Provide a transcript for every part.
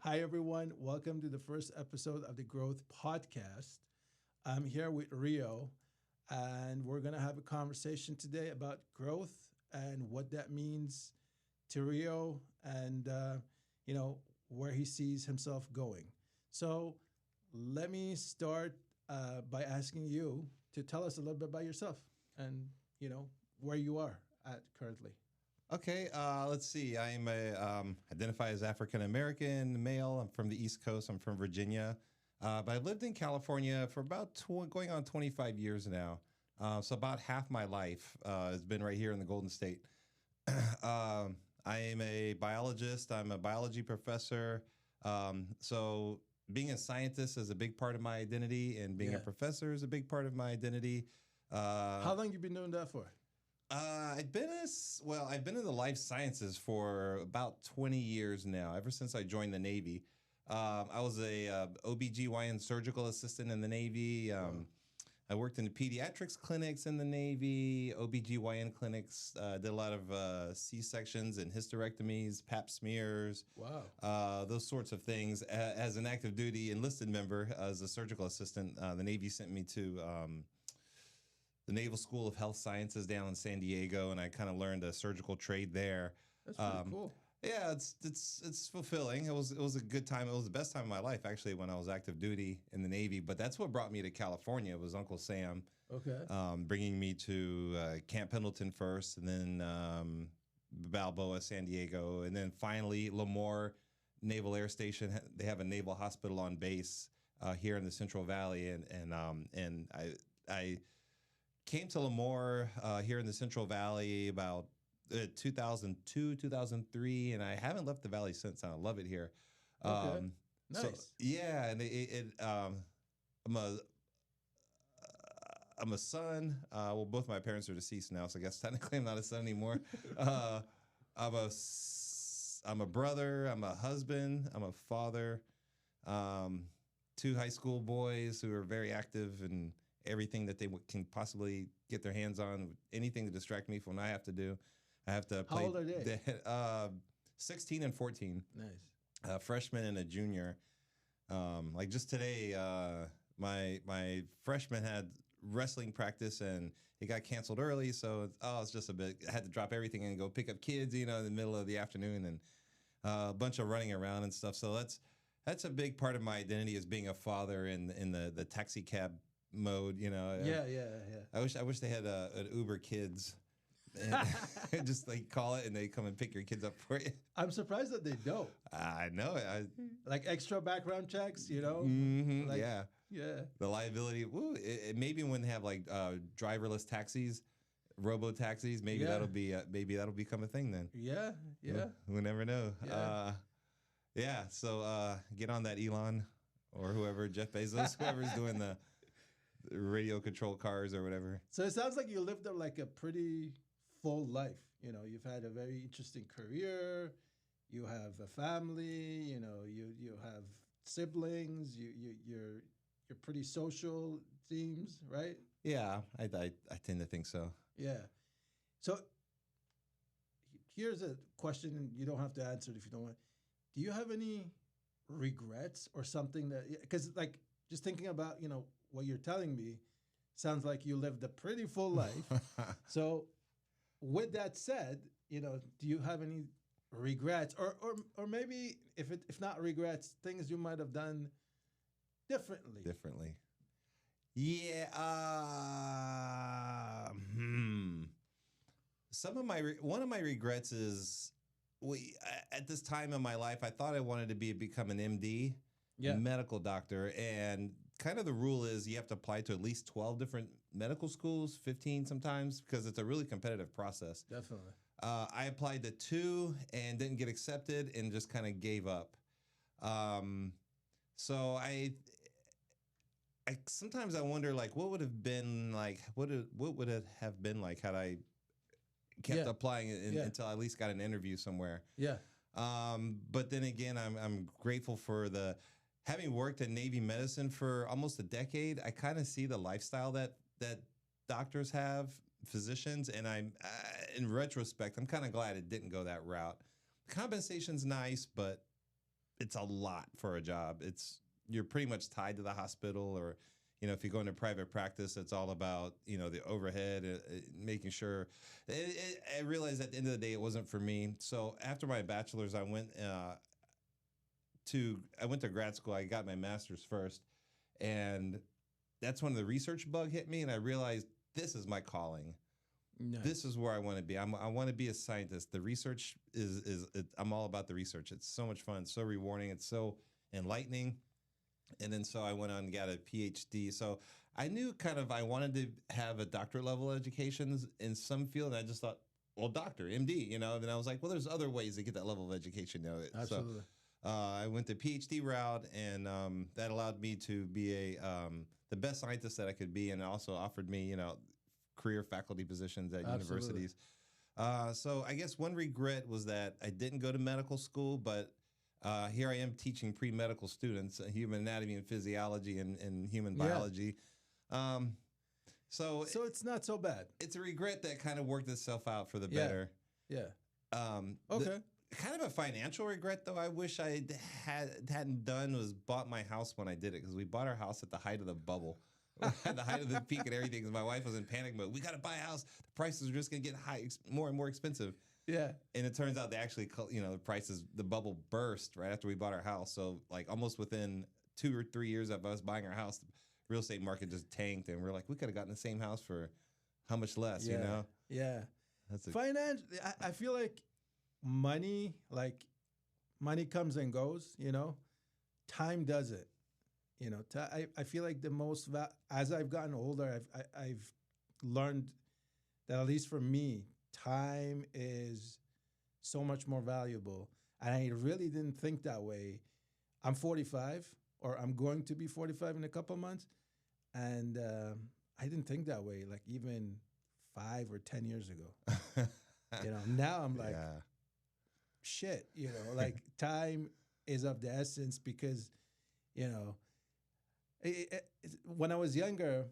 Hi, everyone. Welcome to the first episode of the Growth Podcast. I'm here with Rio, and we're going to have a conversation today about growth and what that means to Rio and, where he sees himself going. So let me start by asking you to tell us a little bit about yourself and, where you are at currently. Okay, let's see. I'm a identify as African American male. I'm from the East Coast. I'm from Virginia, but I've lived in California for about going on 25 years now. So about half my life has been right here in the Golden State. I am a biologist. I'm a biology professor. So being a scientist is a big part of my identity, and being a Yeah. professor is a big part of my identity. How long you been doing that for? I've been in the life sciences for about 20 years now, ever since I joined the Navy. I was a OBGYN surgical assistant in the Navy. I worked in the pediatrics clinics in the Navy, OBGYN clinics, did a lot of C-sections and hysterectomies, pap smears, Wow. those sorts of things. As an active duty enlisted member, as a surgical assistant, the Navy sent me to the Naval School of Health Sciences down in San Diego, and I kind of learned a surgical trade there. That's pretty cool. Yeah, it's fulfilling. It was a good time. It was the best time of my life actually when I was active duty in the Navy. But that's what brought me to California. It was Uncle Sam Okay. bringing me to Camp Pendleton first, and then Balboa, San Diego, and then finally Lemoore Naval Air Station. They have a naval hospital on base here in the Central Valley, and I came to Lemoore here in the Central Valley about 2002, 2003, and I haven't left the valley since. I love it here. Okay. So Nice. yeah, and I'm a I'm a son. Well, both my parents are deceased now, so I guess technically I'm not a son anymore. Uh, I'm a brother. I'm a husband. I'm a father. Two high school boys who are very active in everything that they can possibly get their hands on. Anything to distract me from what I have to do. I have to play. How old are they? 16 and 14. Nice. A freshman and a junior. Like just today, my freshman had wrestling practice and it got canceled early, so it's just a bit. I had to drop everything and go pick up kids, in the middle of the afternoon, and a bunch of running around and stuff. So that's a big part of my identity as being a father in the taxi cab mode. Yeah. I wish they had an Uber Kids. And just like call it and they come and pick your kids up for you. I'm surprised that they don't. I know it. Like extra background checks, Like, Yeah. Yeah. The liability. Woo, maybe when they have like driverless taxis, robo taxis, maybe Yeah. that'll become a thing then. Yeah. Yeah. We'll never know. Yeah. So get on that Elon or whoever, Jeff Bezos, whoever's doing the radio control cars or whatever. So it sounds like you lived a pretty full life. You've had a very interesting career. You have a family. You have siblings. You're pretty social. Seems right. Yeah, I tend to think so. Yeah. So here's a question, and you don't have to answer it if you don't want. Do you have any regrets or something that? Because just thinking about what you're telling me, sounds like you lived a pretty full life. So, with that said, do you have any regrets, or maybe if not regrets, things you might have done differently? Differently. Yeah. One of my regrets is at this time in my life, I thought I wanted to become an MD, Yeah. medical doctor, and kind of the rule is you have to apply to at least 12 different medical schools, 15 sometimes, because it's a really competitive process. Definitely. I applied to 2 and didn't get accepted and just kind of gave up. So I sometimes I wonder what would have been like, what would it have been like had I kept Yeah. applying Yeah. until I at least got an interview somewhere. Yeah. But then again, I'm grateful for having worked in Navy medicine for almost a decade. I kind of see the lifestyle that doctors have, physicians, and I'm in retrospect, I'm kind of glad it didn't go that route. The compensation's nice, but it's a lot for a job. You're pretty much tied to the hospital, or if you go into private practice, it's all about the overhead, making sure. I realized at the end of the day, it wasn't for me. So after my bachelor's, I went to grad school. I got my master's first, and that's when the research bug hit me, and I realized this is my calling. Nice. This is where I want to be. I want to be a scientist. The research I'm all about the research. It's so much fun, so rewarding. It's so enlightening. And then so I went on and got a PhD. So I knew kind of I wanted to have a doctorate level education in some field. And I just thought, well, doctor, MD, And I was like, well, there's other ways to get that level of education. Absolutely. So I went the PhD route, and that allowed me to be the best scientist that I could be, and also offered me, career faculty positions at universities. So I guess one regret was that I didn't go to medical school, but here I am teaching pre-medical students human anatomy and physiology and human biology. So it's not so bad. It's a regret that kind of worked itself out for the better. Yeah. Okay. Kind of a financial regret, though. I wish I hadn't done was bought my house when I did it, because we bought our house at the height of the bubble. At the height of the peak and everything, because my wife was in panic mode. We got to buy a house. The prices are just going to get more and more expensive. Yeah. And it turns out they actually, the bubble burst right after we bought our house. So like almost within 2 or 3 years of us buying our house, the real estate market just tanked. And we're like, we could have gotten the same house for how much less, Yeah. Finance, I feel like money comes and goes, Time doesn't. I feel like as I've gotten older, I've learned that, at least for me, time is so much more valuable. And I really didn't think that way. I'm 45, or I'm going to be 45 in a couple of months. And I didn't think that way, like even 5 or 10 years ago. Now I'm like, shit, like time is of the essence, because, when I was younger,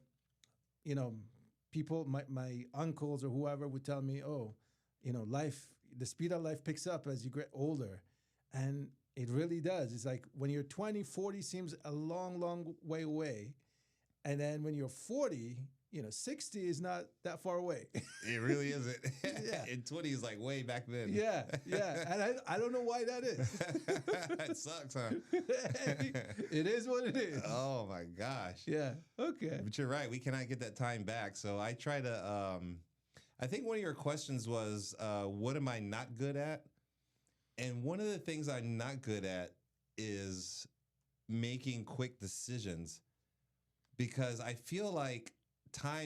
people, my uncles or whoever would tell me, oh, the speed of life picks up as you get older. And it really does. It's like when you're 20, 40 seems a long, long way away. And then when you're 40, 60 is not that far away. It really isn't. Yeah. And 20 is like way back then. Yeah. And I don't know why that is. It sucks, huh? It is what it is. Oh my gosh. Yeah. Okay. But you're right. We cannot get that time back. So I try to, I think one of your questions was, what am I not good at? And one of the things I'm not good at is making quick decisions, because I feel like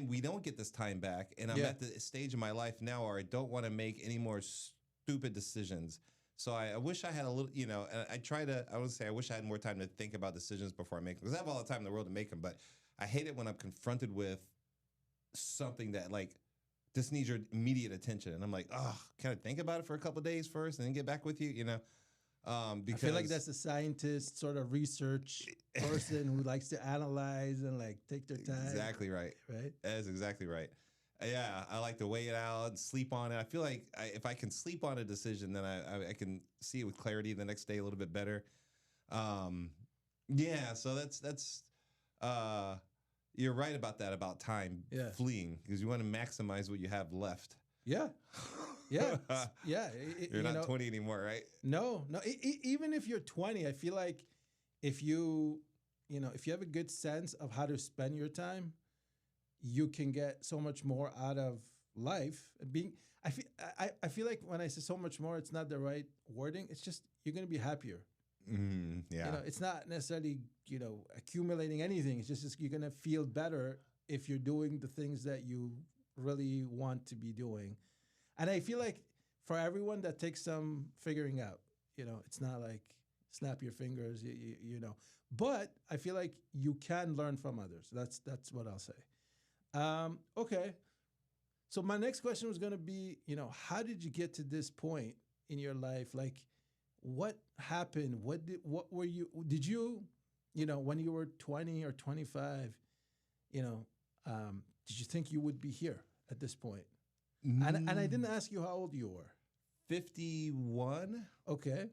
we don't get this time back, and I'm at the stage of my life now where I don't want to make any more stupid decisions. So I wish I had a little, I would say I wish I had more time to think about decisions before I make them, because I have all the time in the world to make them, but I hate it when I'm confronted with something that like this needs your immediate attention, and I'm like, oh, can I think about it for a couple of days first and then get back with you, Because I feel like that's a scientist, sort of research person who likes to analyze and like take their time. Exactly right. Right? That is exactly right. Yeah, I like to weigh it out, sleep on it. I feel like if I can sleep on a decision, then I can see it with clarity the next day a little bit better. So that's you're right about that, about time fleeing, because you want to maximize what you have left. Yeah. Yeah. Yeah. You're not 20 anymore, right? No. Even if you're 20, I feel like if you have a good sense of how to spend your time, you can get so much more out of life. I feel like when I say so much more, it's not the right wording. It's just you're going to be happier. Yeah. It's not necessarily, accumulating anything. It's just you're going to feel better if you're doing the things that you really want to be doing. And I feel like for everyone that takes some figuring out, it's not like snap your fingers, but I feel like you can learn from others. That's what I'll say. Okay. So my next question was going to be, how did you get to this point in your life? Like, what happened? What were you, did you, when you were 20 or 25, did you think you would be here at this point? And I didn't ask you how old you were. 51. Okay.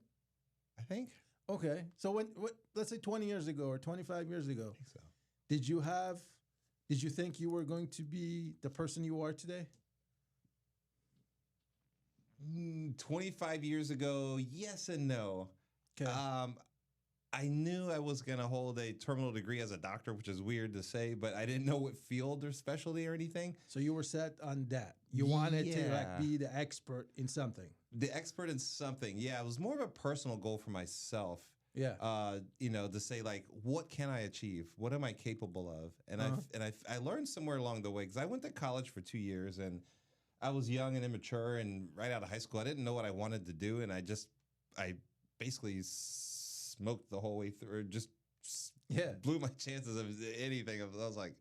I think. Okay. So let's say 20 years ago or 25 years ago, I think so. did you have, did you think you were going to be the person you are today? 25 years ago, yes and no. Okay. I knew I was going to hold a terminal degree as a doctor, which is weird to say, but I didn't know what field or specialty or anything. So you were set on that. You wanted to like Yeah. be the expert in something. The expert in something. Yeah, it was more of a personal goal for myself. Yeah. To say like, what can I achieve? What am I capable of? And I learned somewhere along the way because I went to college for 2 years and I was young and immature and right out of high school. I didn't know what I wanted to do, and I basically smoked the whole way through. Just Yeah. blew my chances of anything. I was like,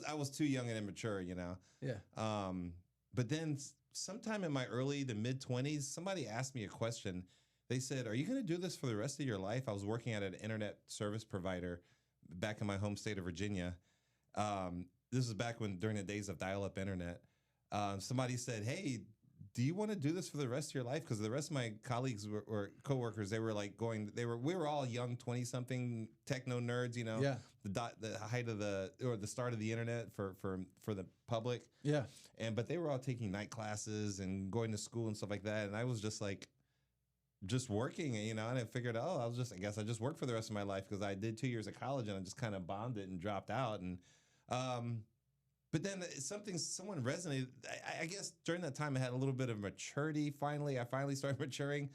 I was too young and immature, you know. Yeah. But then sometime in my early to mid 20s, somebody asked me a question. They said, "Are you going to do this for the rest of your life?" I was working at an internet service provider back in my home state of Virginia. This is back when during the days of dial-up internet. Somebody said, "Hey, do you want to do this for the rest of your life?" Because the rest of my colleagues or coworkers, they were like we were all young 20-something techno nerds, you know, Yeah. the height of the start of the internet for the public. Yeah. But they were all taking night classes and going to school and stuff like that. And I was just like, just working, you know, and I figured, I guess I just work for the rest of my life because I did 2 years of college and I just kind of bombed it and dropped out. And, but then someone resonated. I guess during that time I had a little bit of maturity. I finally started maturing,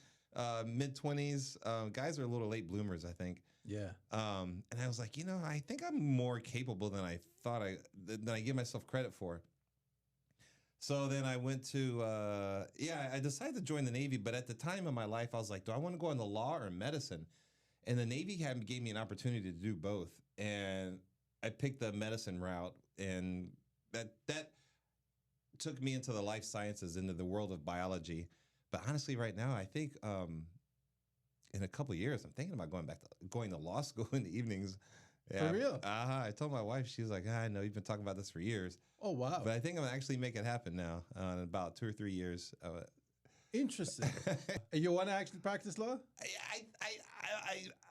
mid 20s. Guys are a little late bloomers, I think. Yeah. And I was like, I think I'm more capable than than I give myself credit for. So then I went to, I decided to join the Navy. But at the time in my life, I was like, do I want to go into law or medicine? And the Navy gave me an opportunity to do both. And I picked the medicine route. And that took me into the life sciences, into the world of biology. But honestly, right now, I think in a couple of years, I'm thinking about going to law school in the evenings. Yeah, For real? I told my wife, she was like, I know you've been talking about this for years. Oh, wow. But I think I'm gonna actually make it happen now in about 2 or 3 years. Interesting. And you want to actually practice law?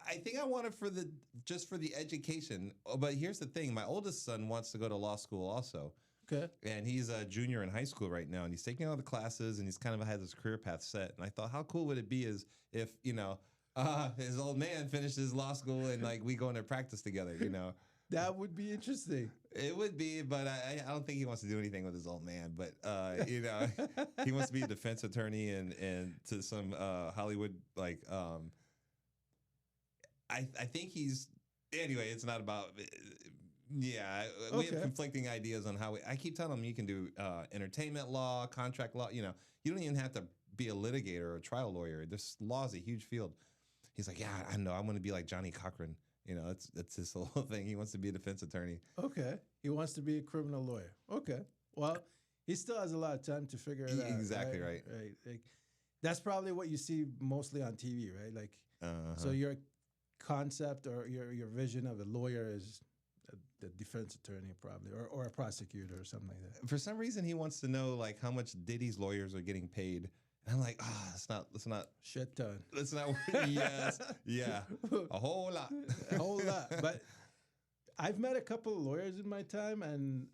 I think I want it just for the education. But here's the thing: my oldest son wants to go to law school also. Okay. And he's a junior in high school right now, and he's taking all the classes, and he's kind of had his career path set. And I thought, how cool would it be if his old man finished his law school and like we go into practice together, you know? That would be interesting. It would be, but I don't think he wants to do anything with his old man. But he wants to be a defense attorney and to some Hollywood like. I think he's anyway. It's not about. Yeah, we have conflicting ideas on how I keep telling him you can do entertainment law, contract law. You don't even have to be a litigator or a trial lawyer. This law is a huge field. He's like, yeah, I know. I'm going to be like Johnny Cochran. That's his whole thing. He wants to be a defense attorney. Okay. He wants to be a criminal lawyer. Okay. Well, he still has a lot of time to figure it out. Exactly right. Right. Like, that's probably what you see mostly on TV, right? Like, so your concept or your vision of a lawyer is the defense attorney probably, or a prosecutor or something like that. For some reason, he wants to know like how much Diddy's lawyers are getting paid. And I'm like, let's not shit ton. Let's not. Yes, yeah, a whole lot, a whole lot. But I've met a couple of lawyers in my time, and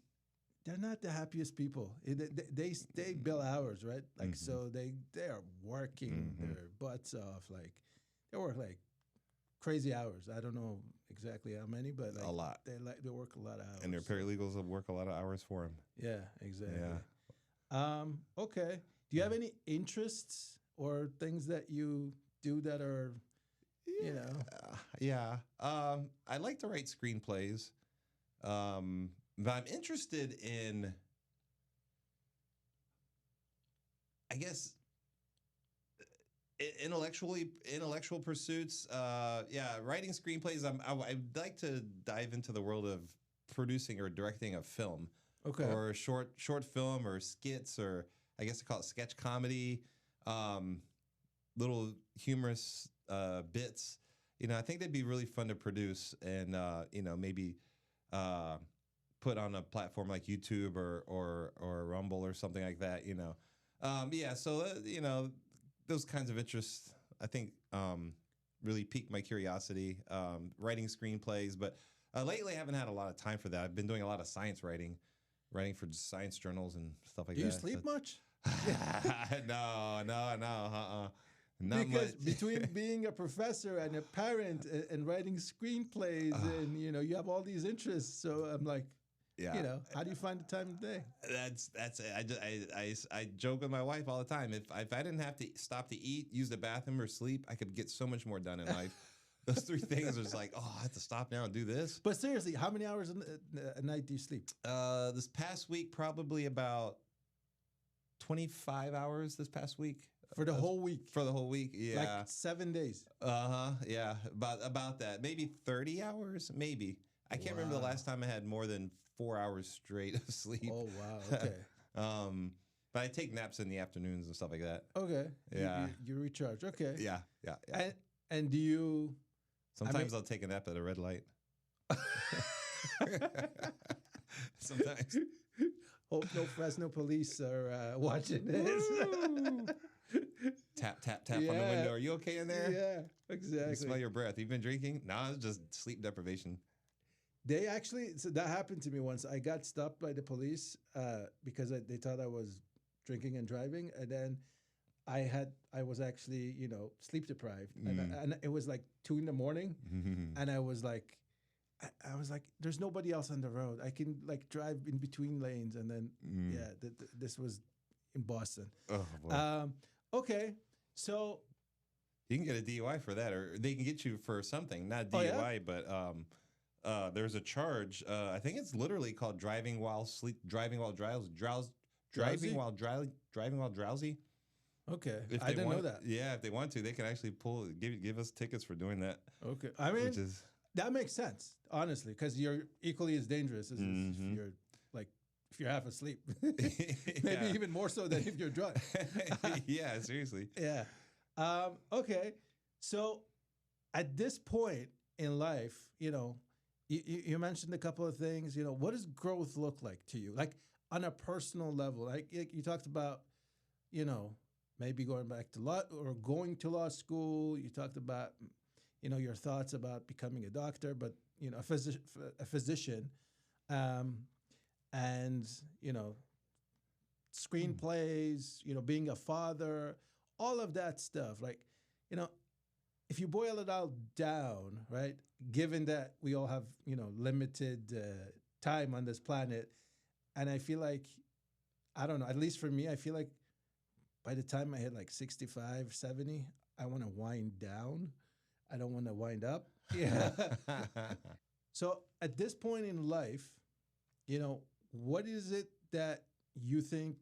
they're not the happiest people. They bill hours, right? Like so they are working their butts off. Like they work like crazy hours. I don't know exactly how many, but like a lot. They work a lot of hours. And their paralegals will work a lot of hours for them. Yeah, exactly. Yeah. Okay. Do you have any interests or things that you do that are, Yeah. I like to write screenplays, but I'm interested in, I guess, intellectual pursuits. Writing screenplays. I'd like to dive into the world of producing or directing a film, or a short film or skits, or I guess they call it sketch comedy, little humorous bits. I think they'd be really fun to produce and maybe put on a platform like YouTube or Rumble or something like that. So those kinds of interests, I think, really piqued my curiosity. Writing screenplays, but lately I haven't had a lot of time for that. I've been doing a lot of science writing, writing for science journals and stuff like Do that. you sleep much? No, no, no, not Because much. between being a professor and a parent and writing screenplays, and you have all these interests. So I'm like, Yeah, how do you find the time of day? that's it. I joke with my wife all the time. If I didn't have to stop to eat, use the bathroom, or sleep, I could get so much more done in life. Those three things are just like, oh, I have to stop now and do this. But seriously, how many hours a night do you sleep? This past week, probably about 25 hours. This past week. For the whole week? For the whole week, yeah. Like 7 days? Yeah. About that. Maybe 30 hours, maybe. I can't remember the last time I had more than 4 hours straight of sleep. Oh, wow. Okay. But I take naps in the afternoons and stuff like that. Okay. Yeah. You recharge. Okay. Yeah. And do you... Sometimes I'll take a nap at a red light. Sometimes. Hope no Fresno police are watching this. Tap, tap, tap on the window. Are you okay in there? Yeah, exactly. You smell your breath. You've been drinking? No, it's just sleep deprivation. They actually, so that happened to me once. I got stopped by the police because they thought I was drinking and driving. And then I was actually, sleep deprived. And it was like 2 a.m. And I was like, there's nobody else on the road. I can like drive in between lanes. And then, this was in Boston. Oh, boy. Okay. So you can get a DUI for that, or they can get you for something, not DUI, but there's a charge. I think it's literally called driving while drowsy. Okay, If I didn't know that. Yeah, if they want to, they can actually give us tickets for doing that. Okay, I mean, that makes sense, honestly, because you're equally as dangerous as if you're half asleep. Maybe even more so than if you're drunk. Yeah, seriously. Yeah. Okay. So at this point in life, you mentioned a couple of things. What does growth look like to you? Like on a personal level, like you talked about, maybe going back to law or going to law school. You talked about, your thoughts about becoming a doctor, but, a physician. And screenplays, being a father, all of that stuff. Like, if you boil it all down, right? Given that we all have, limited time on this planet, and I feel like, I don't know, at least for me, I feel like by the time I hit like 65, 70, I want to wind down. I don't want to wind up. Yeah. So at this point in life, what is it that you think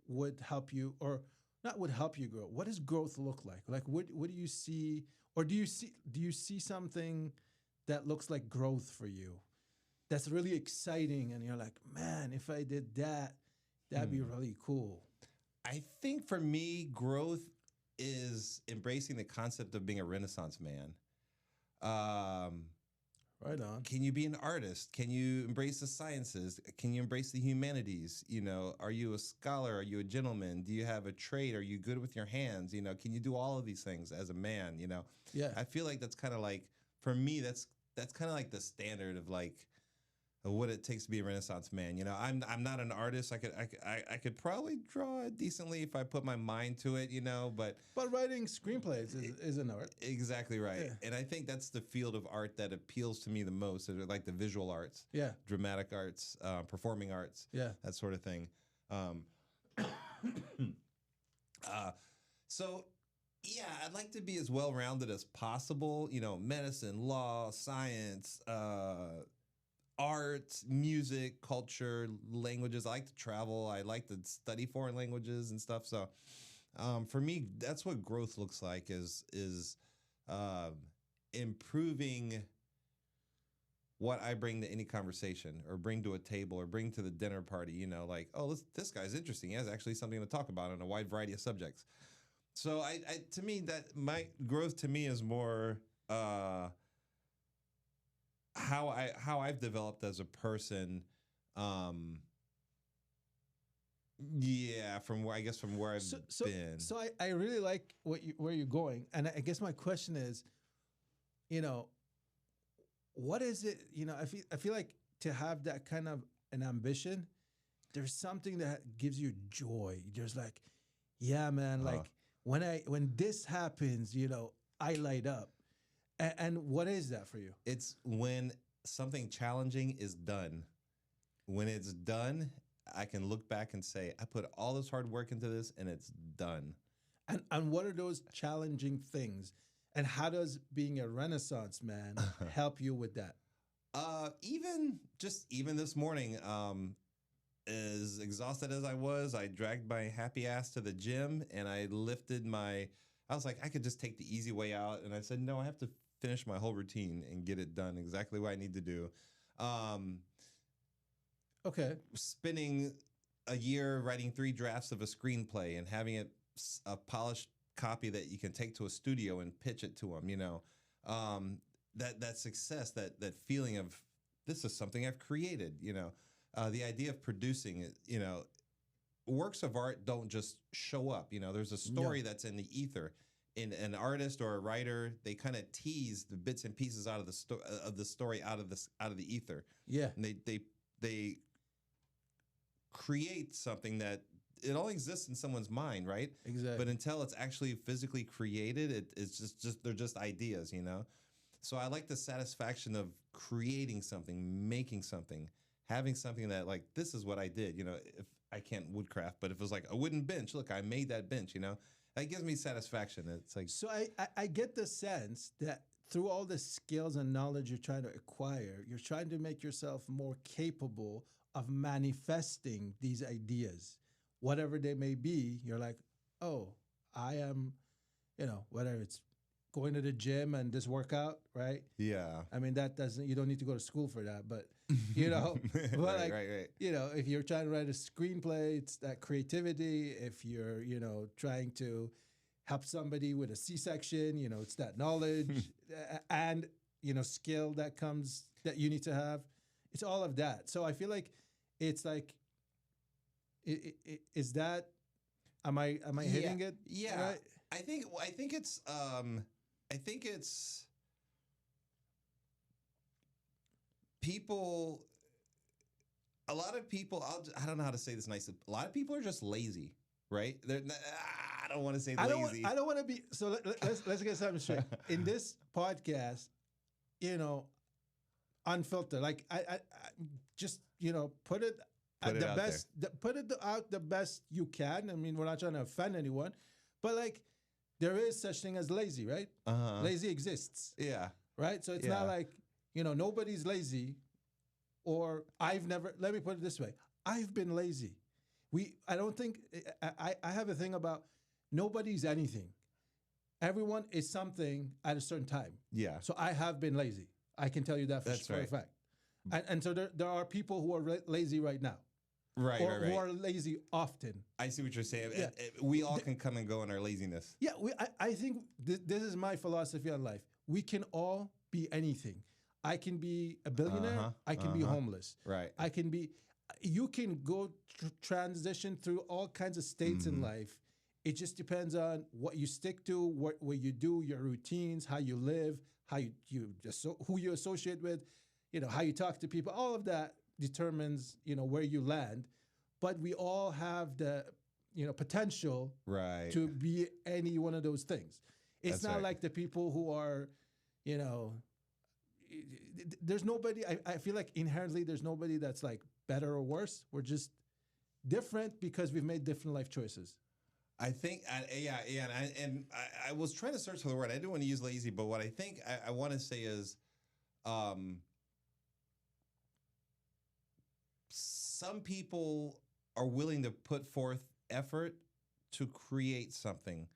would help you, or not would help you grow? What does growth look like? Like, what do you see, or do you see something that looks like growth for you that's really exciting, and you're like, man, if I did that, that'd be really cool? I think for me, growth is embracing the concept of being a Renaissance man. Right on. Can you be an artist? Can you embrace the sciences? Can you embrace the humanities? Are you a scholar? Are you a gentleman? Do you have a trade? Are you good with your hands? Can you do all of these things as a man? Yeah. I feel like that's kind of like, for me, that's kind of like the standard of like of what it takes to be a Renaissance man. I'm not an artist. I could probably draw decently if I put my mind to it. But writing screenplays is an art. Exactly right. Yeah. And I think that's the field of art that appeals to me the most, like the visual arts, dramatic arts, performing arts, that sort of thing. So yeah, I'd like to be as well-rounded as possible. Medicine, law, science, art, music, culture, languages. I like to travel. I like to study foreign languages and stuff. So for me, that's what growth looks like, is improving what I bring to any conversation, or bring to a table, or bring to the dinner party. Like, oh, this guy's interesting. He has actually something to talk about on a wide variety of subjects. So I to me, that my growth to me is more how I've developed as a person, Yeah, from where I guess from where I've So so been. so I really like where you're going, and I guess my question is, you know, what is it? I feel like to have that kind of an ambition, there's something that gives you joy. There's like, yeah, man, Uh, like when this happens, I light up. And what is that for you? it's when something challenging is done. When it's done, I can look back and say, I put all this hard work into this and it's done. And what are those challenging things? And how does being a Renaissance man help you with that? Even this morning, as exhausted as I was, I dragged my happy ass to the gym and I lifted my. I was like, I could just take the easy way out, and I said, no, I have to finish my whole routine and get it done exactly what I need to do. Um, Okay. Spending a year writing 3 drafts of a screenplay and having it a polished copy that you can take to a studio and pitch it to them. That success, that feeling of this is something I've created. The idea of producing it. Works of art don't just show up. There's a story that's in the ether. In an artist or a writer, they kind of tease the bits and pieces out of the story out of the ether, Yeah. and they create something that it all exists in someone's mind, right? Exactly. But until it's actually physically created, it's just they're just ideas. So I like the satisfaction of creating something, making something, having something that like this is what I did. If I can't woodcraft, but if it was like a wooden bench, look, I made that bench. That gives me satisfaction. It's like So I get the sense that through all the skills and knowledge you're trying to acquire, you're trying to make yourself more capable of manifesting these ideas, whatever they may be. You're like, oh, I am, whether it's going to the gym and this workout, right? yeah, I mean, you don't need to go to school for that, but, but right, like, right. if you're trying to write a screenplay, it's that creativity. If you're, trying to help somebody with a C-section, it's that knowledge and, skill that you need to have. It's all of that. So I feel like it's like, is that, am I hitting it? Yeah. Right? I think it's people. A lot of people. I don't know how to say this nicely. A lot of people are just lazy, right? I don't want to say lazy. I don't want to be. So let's get something straight. In this podcast, unfiltered. Like I just put it Put at it the out best. Put it out the best you can. I mean, we're not trying to offend anyone, but like there is such thing as lazy, right? Lazy exists, Yeah. right? So it's Yeah. not like nobody's lazy, or I've never. Let me put it this way: I've been lazy. I don't think I have a thing about nobody's anything. Everyone is something at a certain time. Yeah. So I have been lazy. I can tell you that That's for a right. fact. And so there are people who are lazy right now, Right. or Right. Right. who are lazy often. I see what you're saying. Yeah. We all can come and go in our laziness. Yeah, I think this is my philosophy on life. We can all be anything. I can be a billionaire. Uh-huh, I can be homeless. Right. I can be. You can go transition through all kinds of states in life. It just depends on what you stick to, what you do, your routines, how you live, how who you associate with, how you talk to people. All of that determines where you land. But we all have the potential Right. to be any one of those things. It's That's not right. like the people who are, there's nobody. I feel like inherently there's nobody that's like better or worse. We're just different because we've made different life choices. I think, yeah, and I was trying to search for the word. I didn't want to use lazy, but what I think I want to say is, some people are willing to put forth effort to create something,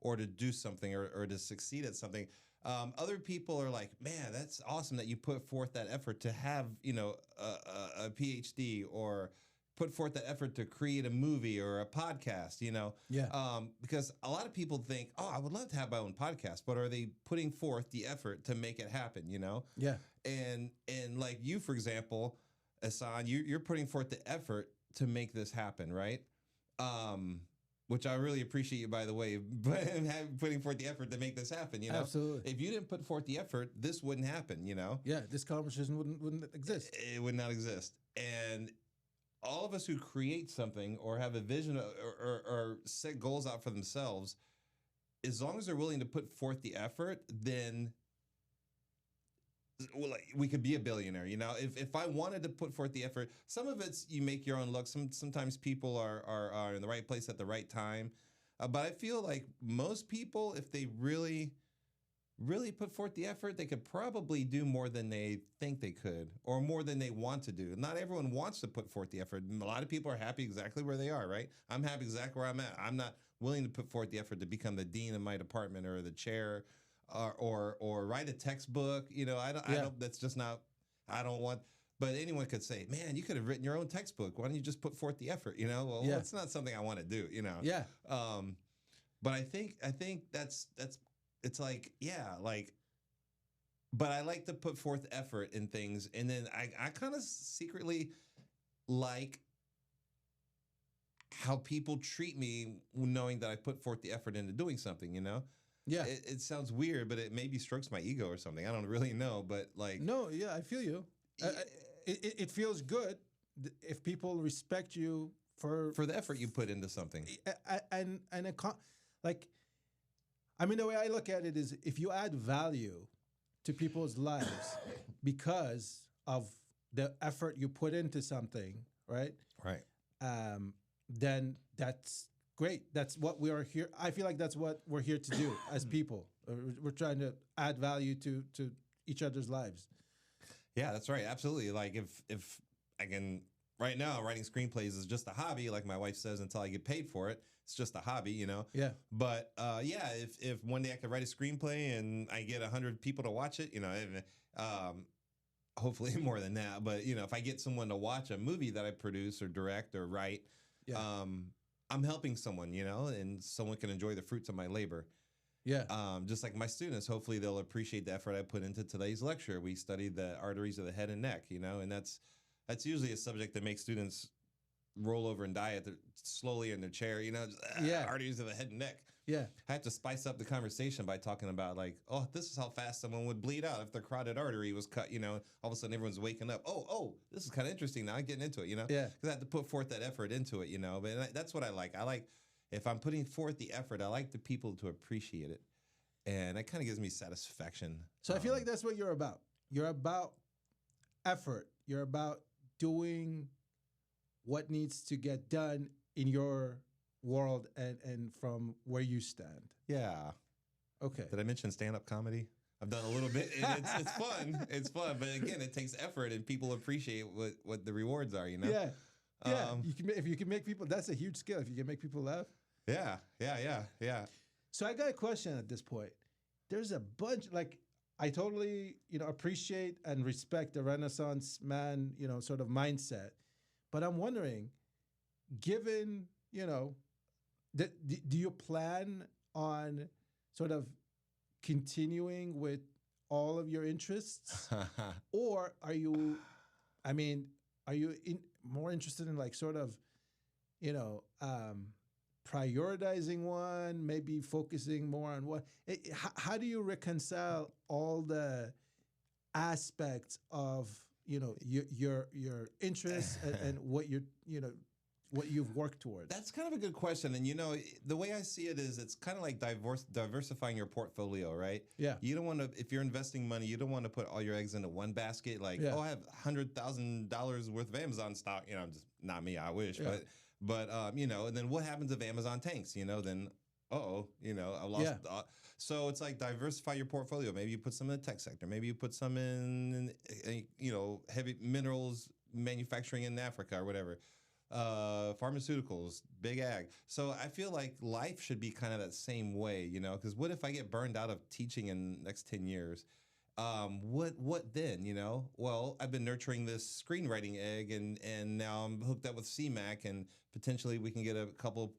or to do something, or to succeed at something. Other people are like, man, that's awesome that you put forth that effort to have, a PhD, or put forth that effort to create a movie or a podcast, Yeah. because a lot of people think, oh, I would love to have my own podcast, but are they putting forth the effort to make it happen, Yeah. And like you, for example, Asan, you're putting forth the effort to make this happen, right? Um, which I really appreciate you, by the way, but putting forth the effort to make this happen. You know, Absolutely. if you didn't put forth the effort, this wouldn't happen. You know, Yeah, this conversation wouldn't exist. it would not exist. And all of us who create something or have a vision or set goals out for themselves, as long as they're willing to put forth the effort, then well, like, we could be a billionaire. You know, if I wanted to put forth the effort, some of it's you make your own luck. Sometimes people are in the right place at the right time, but I feel like most people, if they really put forth the effort, they could probably do more than they think they could, or more than they want to do. Not everyone wants to put forth the effort. A lot of people are happy exactly where they are. Right? I'm happy exactly where I'm at. I'm not willing to put forth the effort to become the dean of my department or the chair or write a textbook. You know, I don't. That's just not. I don't want. But anyone could say, "Man, you could have written your own textbook. Why don't you just put forth the effort?" You know, well, it's not something I want to do. You know. Yeah. But I think that's it's like like. But I like to put forth effort in things, and then I kind of secretly like how people treat me, knowing that I put forth the effort into doing something. You know. Yeah. It sounds weird, but it maybe strokes my ego or something. I don't really know, but like, No, yeah, I feel you. It feels good if people respect you for the effort you put into something. Like, I mean, the way I look at it is, if you add value to people's lives because of the effort you put into something, right? Right. Then that's great. That's what we are here. I feel like that's what we're here to do as people. We're trying to add value to each other's lives. Yeah, that's right. Absolutely. Like if I can, right now, writing screenplays is just a hobby. Like my wife says, until I get paid for it, it's just a hobby, you know? Yeah. But yeah, if one day I could write a screenplay and I get 100 people to watch it, you know, hopefully more than that. But, you know, if I get someone to watch a movie that I produce or direct or write, I'm helping someone, you know, and someone can enjoy the fruits of my labor. Yeah. Just like my students, hopefully they'll appreciate the effort I put into today's lecture. We studied the arteries of the head and neck, you know, and that's usually a subject that makes students roll over and die slowly in their chair, you know, arteries of the head and neck. Yeah. I have to spice up the conversation by talking about like, oh, this is how fast someone would bleed out if their carotid artery was cut, you know, all of a sudden everyone's waking up. Oh, this is kind of interesting now. I'm getting into it, you know? Yeah. Because I have to put forth that effort into it, you know? But that's what I like. I like, if I'm putting forth the effort, I like the people to appreciate it. And that kind of gives me satisfaction. So I feel like that's what you're about. You're about effort. You're about doing what needs to get done in your world and from where you stand. Yeah. Okay. Did I mention stand-up comedy? I've done a little bit. It's fun. It's fun. But again, it takes effort and people appreciate what the rewards are, you know? Yeah. Yeah. If you can make people, that's a huge skill. If you can make people laugh. Yeah. So I got a question at this point. There's a bunch, like, I totally, appreciate and respect the Renaissance man, sort of mindset. But I'm wondering, given, do you plan on sort of continuing with all of your interests? Or are you more interested in like sort of, prioritizing one, maybe focusing more on one? How do you reconcile all the aspects of, your interests and what what you've worked towards? That's kind of a good question. And, the way I see it is it's kind of like diversifying your portfolio, right? Yeah. You don't want to, if you're investing money, you don't want to put all your eggs into one basket. Like, I have $100,000 worth of Amazon stock. Just not me, I wish. Yeah. But and then what happens if Amazon tanks? Then, I lost. Yeah. So it's like diversify your portfolio. Maybe you put some in the tech sector. Maybe you put some in heavy minerals manufacturing in Africa or whatever. Pharmaceuticals, big ag. So I feel like life should be kind of that same way, because what if I get burned out of teaching in the next 10 years? What then, Well, I've been nurturing this screenwriting egg and now I'm hooked up with CMAC and potentially we can get a couple,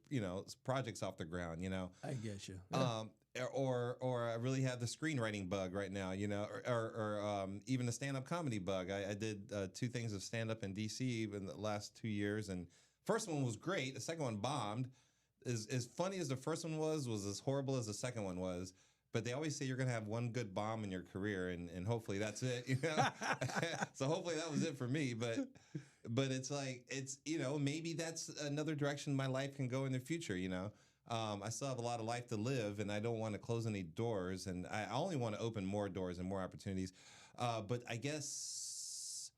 projects off the ground, I get you. Yeah. Or I really have the screenwriting bug right now, or even the stand-up comedy bug. I did 2 things of stand-up in DC in the last 2 years and First one was great. The second one bombed. As funny as the first one was as horrible as the second one was. But they always say you're gonna have one good bomb in your career, and hopefully that's it. You know, so hopefully that was it for me. But it's like maybe that's another direction my life can go in the future. You know, I still have a lot of life to live, and I don't want to close any doors, and I only want to open more doors and more opportunities. But I guess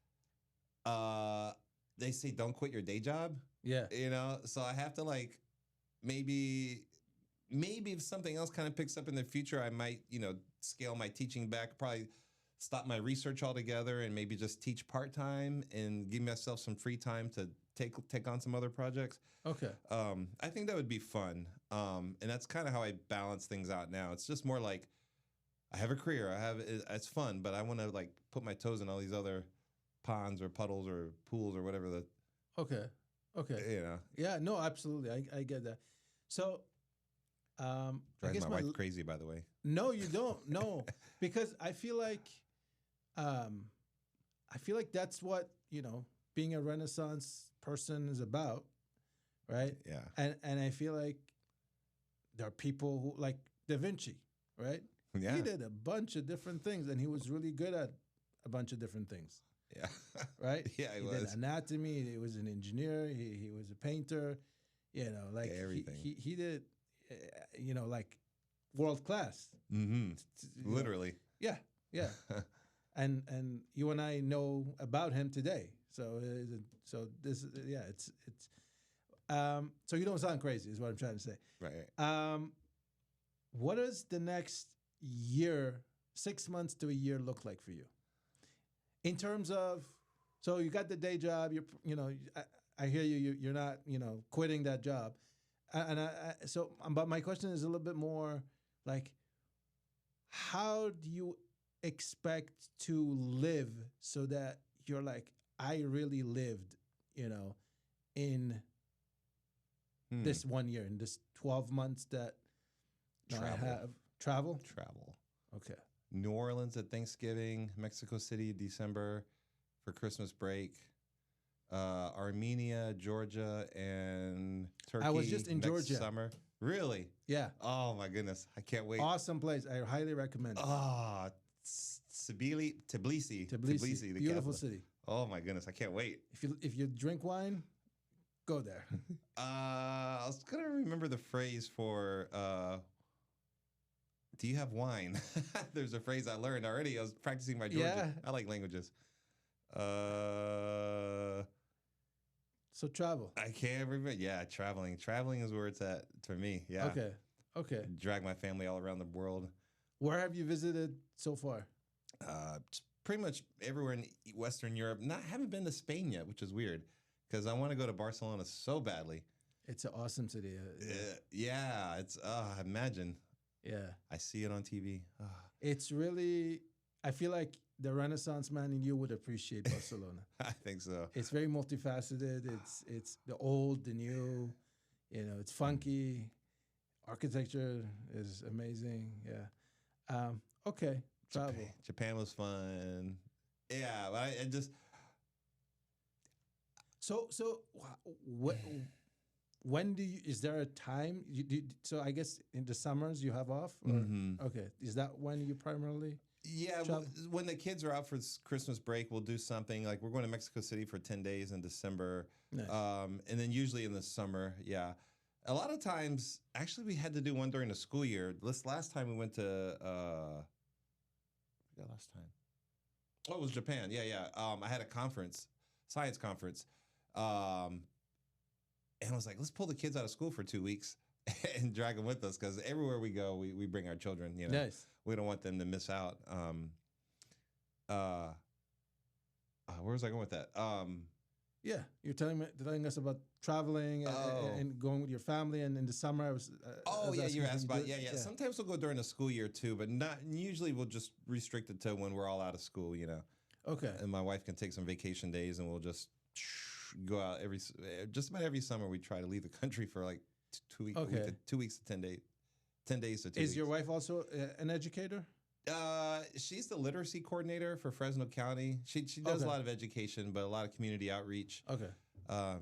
they say don't quit your day job. Yeah. You know, so I have to like maybe if something else kind of picks up in the future, I might, scale my teaching back, probably stop my research altogether and maybe just teach part-time and give myself some free time to take on some other projects. Okay. I think that would be fun. And that's kind of how I balance things out now. It's just more like I have a career, it's fun, but I want to like put my toes in all these other ponds or puddles or pools or whatever Okay. Yeah, no, absolutely. I get that. So, I drives guess my wife crazy, by the way. No, you don't. No, because I feel like that's what being a Renaissance person is about, right? Yeah. And I feel like there are people who like Da Vinci, right? Yeah. He did a bunch of different things, and he was really good at a bunch of different things. Yeah. Right. Yeah, he was. Did anatomy. He was an engineer. He was a painter. Like everything. He did. Like world class. Mm-hmm. Literally. Yeah. and you and I know about him today. So this it's so you don't sound crazy is what I'm trying to say. Right. What does the next year, 6 months to a year look like for you? In terms of, so you got the day job, I hear you're not, quitting that job. But my question is a little bit more like, how do you expect to live so that you're like, I really lived, in this 1 year, in this 12 months that I have travel? Okay. New Orleans at Thanksgiving, Mexico City, December for Christmas break. Armenia, Georgia, and Turkey. I was just in next Georgia. Summer. Really? Yeah. Oh my goodness, I can't wait. Awesome place. I highly recommend it. Tbilisi, the beautiful capital. city. Oh my goodness, I can't wait. If you drink wine, go there. I was gonna remember the phrase for. Do you have wine? There's a phrase I learned already. I was practicing my Georgian. Yeah. I like languages. So travel. I can't remember. Yeah, traveling. Traveling is where it's at for me. Yeah. Okay. Drag my family all around the world. Where have you visited so far? Just pretty much everywhere in Western Europe. Haven't been to Spain yet, which is weird because I want to go to Barcelona so badly. It's an awesome city. Yeah. It's imagine. Yeah. I see it on TV. It's really. I feel like the Renaissance man in you would appreciate Barcelona. I think so. It's very multifaceted. It's the old, the new. It's funky. Architecture is amazing. Yeah. Okay. Travel. Japan was fun. Yeah, but I just. So what? When do you? Is there a time? So I guess in the summers you have off. Or, Okay. Is that when you primarily? Yeah, when the kids are out for Christmas break, we'll do something like we're going to Mexico City for 10 days in December. Nice. And then usually in the summer, yeah. A lot of times, actually, we had to do one during the school year. This last time we went to, I forgot last time. Oh, it was Japan. Yeah. I had a conference, science conference. And I was like, let's pull the kids out of school for 2 weeks and drag them with us because everywhere we go, we bring our children, Nice. We don't want them to miss out. Where was I going with that? Yeah, you're telling us about traveling and going with your family, and in the summer I was. You asked about yeah. Sometimes we'll go during the school year too, but not usually. We'll just restrict it to when we're all out of school, Okay. And my wife can take some vacation days, and we'll just go out just about every summer. We try to leave the country for like 2 weeks. Okay. 2 weeks to 10 days. 10 days to 2 weeks. Is your wife also an educator? She's the literacy coordinator for Fresno County. She does a lot of education, but a lot of community outreach. Okay.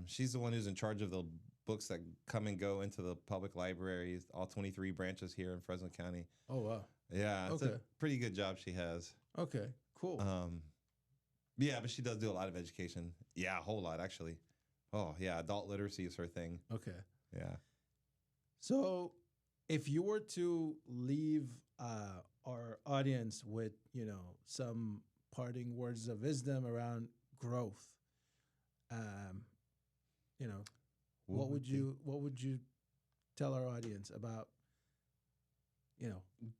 She's the one who's in charge of the books that come and go into the public libraries, all 23 branches here in Fresno County. Oh, wow. Yeah, it's Okay. a pretty good job she has. Okay, cool. Yeah, but she does do a lot of education. Yeah, a whole lot actually. Oh yeah, adult literacy is her thing. Okay. Yeah. So, if you were to leave our audience with, some parting words of wisdom around growth, you know, what would you tell our audience about,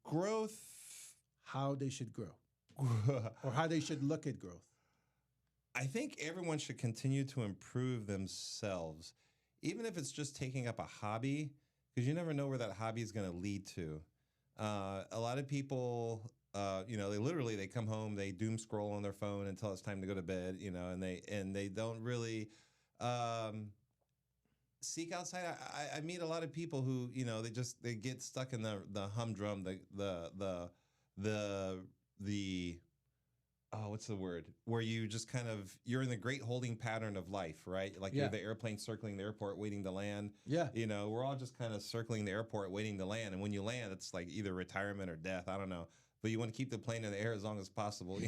growth? how they should grow or how they should look at growth? I think everyone should continue to improve themselves, even if it's just taking up a hobby, because you never know where that hobby is going to lead to. A lot of people, they come home, they doom scroll on their phone until it's time to go to bed, and they don't really seek outside. I meet a lot of people who, they get stuck in the humdrum, the what's the word? Where you just you're in the great holding pattern of life, right? Like Yeah. you're the airplane circling the airport waiting to land. Yeah. We're all just kind of circling the airport waiting to land. And when you land, it's like either retirement or death. I don't know. But you want to keep the plane in the air as long as possible.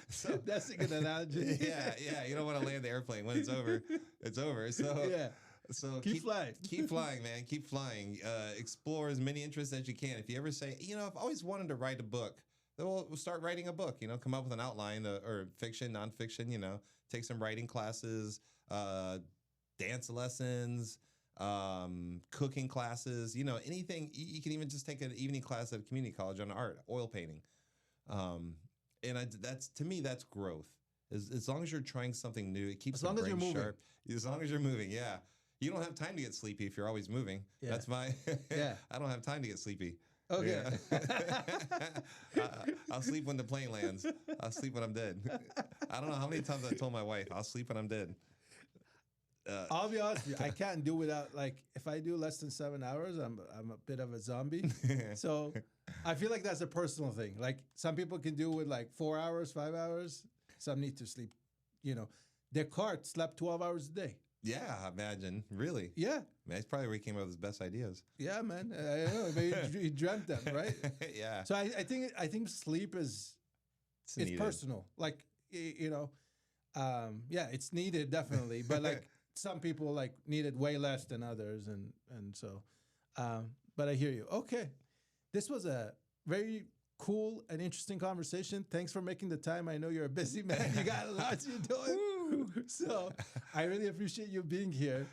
So That's a good analogy. yeah. You don't want to land the airplane. When it's over, it's over. So Yeah. So Keep flying. Keep flying, man. Keep flying. Explore as many interests as you can. If you ever say, I've always wanted to write a book, then we'll start writing a book. Come up with an outline or fiction, nonfiction. Take some writing classes, dance lessons, cooking classes. Anything. You can even just take an evening class at a community college on art, oil painting. That's to me, that's growth. As long as you're trying something new, it keeps As long the as you're brain moving. sharp. As long as you're moving, yeah. You don't have time to get sleepy if you're always moving. Yeah. That's my. Yeah. I don't have time to get sleepy. Okay. Yeah. I'll sleep when the plane lands. I'll sleep when I'm dead. I don't know how many times I told my wife I'll sleep when I'm dead. I'll be honest with you, I can't do without, if I do less than 7 hours, I'm a bit of a zombie. So I feel like that's a personal thing. Like some people can do with 4 hours, 5 hours. Some need to sleep. Descartes slept 12 hours a day. Yeah, imagine. Really? Yeah. Man, that's probably where he came up with his best ideas. Yeah, man. I know. Maybe he dreamt them, right? Yeah. So I think sleep is it's needed. personal. It's needed definitely, but some people need it way less than others, and so. But I hear you. Okay, this was a very cool and interesting conversation. Thanks for making the time. I know you're a busy man. You got a lot you're doing. So I really appreciate you being here.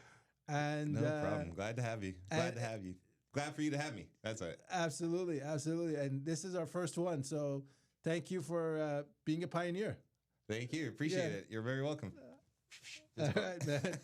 And No problem. Glad to have you. Glad to have you. Glad for you to have me. That's it. Absolutely, absolutely. And this is our first one. So thank you for being a pioneer. Thank you. Appreciate it. You're very welcome. All right, man.